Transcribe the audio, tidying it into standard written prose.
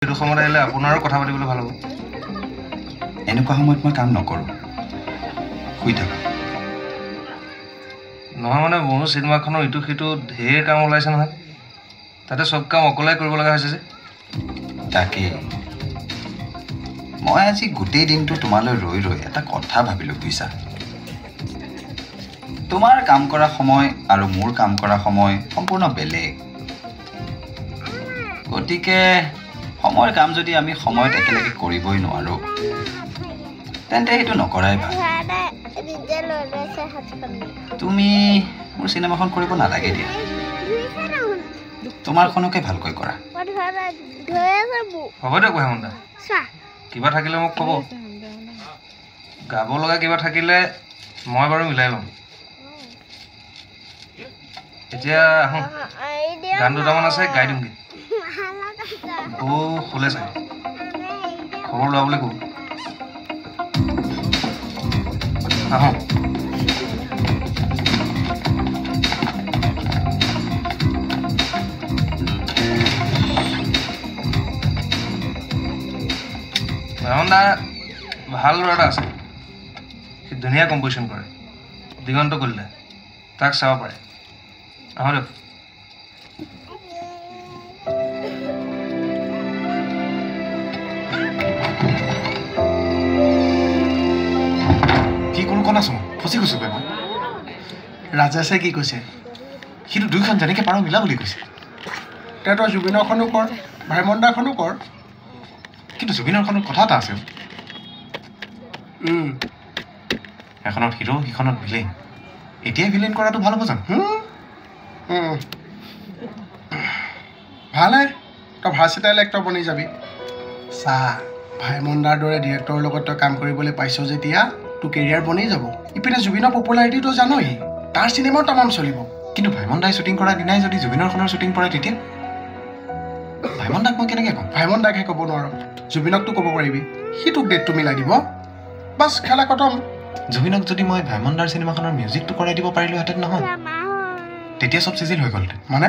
সেইটো সময়ত আহিলে আপোনাৰো কথা পাতিবলৈ ভাল হ'ব এনেকুৱা সময়ত মই কাম নকৰোঁ শুই থাকোঁ নহয় মানে মোৰো চিনেমাখনৰ ইটো সিটো ঢেৰ কাম ওলাইছে নহয় তাতে চব কাম অকলে কৰিব লগা হৈছে যে তাকেই মই আজি গোটেই দিনটো তোমালৈ ৰৈ ৰৈ এটা কথা ভাবিলোঁ বুজিছা তোমাৰ কাম কৰা সময় আৰু মোৰ কাম কৰা সময় সম্পূৰ্ণ বেলেগ গতিকে সময়ৰ কাম যদি আমি সময়ত একেলগে কৰিবই নোৱাৰোঁ তেন্তে সেইটো নকৰাই ভাল তুমি মোৰ চিনেমাখন কৰিব নালাগে দিয়া তোমাৰখনকে ভালকৈ কৰা হ'ব দিয়ক হেমন্ত কিবা থাকিলে মোক ক'ব গাব লগা কিবা থাকিলে মই বাৰু মিলাই ল'ম এতিয়া আহোঁ গান দুটামান আছে গাই দিমগৈ বৌ শুলে চাগে খবৰ লোৱাবলৈ ক'ব আহোঁ হেমন্ত ভাল ল'ৰা এটা আছে সি ধুনীয়া কম্প'জিশ্যন কৰে দিগন্ত কলিতা তাক চাব পাৰে আহোঁ দিয়ক কি কোন কণ আছো ফচি গৈছোঁ বেমাৰ ৰাজেশে কি কৈছে সিটো দুইখন যেনেকৈ পাৰ মিলা বুলি কৈছে তই জুবিনৰখনো কৰ ভাইমন্দাৰখনো কৰ কিন্তু জুবিনৰখনত কথা এটা আছে এখনত হিৰো সিখনত ভিলেইন এতিয়াই ভিলেইন কৰাটো ভাল হ'ব জানো ভালে তই ভাৰ্চিটাইল এক্টৰ বনি যাবি চা ভাইমন্দাৰ দৰে ডিৰেক্টৰৰ লগত তই কাম কৰিবলৈ পাইছ যেতিয়া তোৰ কেৰিয়াৰ বনি যাব ইপিনে জুবিনৰ পপুলাৰিটিটো জানই তাৰ চিনেমাও তামাম চলিব কিন্তু ভাইমন্দাই শ্বুটিং কৰাৰ দিনাই যদি জুবিনৰখনৰ শ্বুটিং কৰে তেতিয়া ভাইমন্দাক মই কেনেকৈ ক'ম ভাইমন্দাকহে ক'ব নোৱাৰ জুবিনকতো ক'ব পাৰিবি সি তোক ডেটটো মিলাই দিব বাছ খেলা খতম জুবিনক যদি মই ভাইমন্দাৰ চিনেমাখনৰ মিউজিকটো কৰাই দিব পাৰিলোহেঁতেন নহয় তেতিয়া চব চিজিল হৈ গ'লহেঁতেন মানে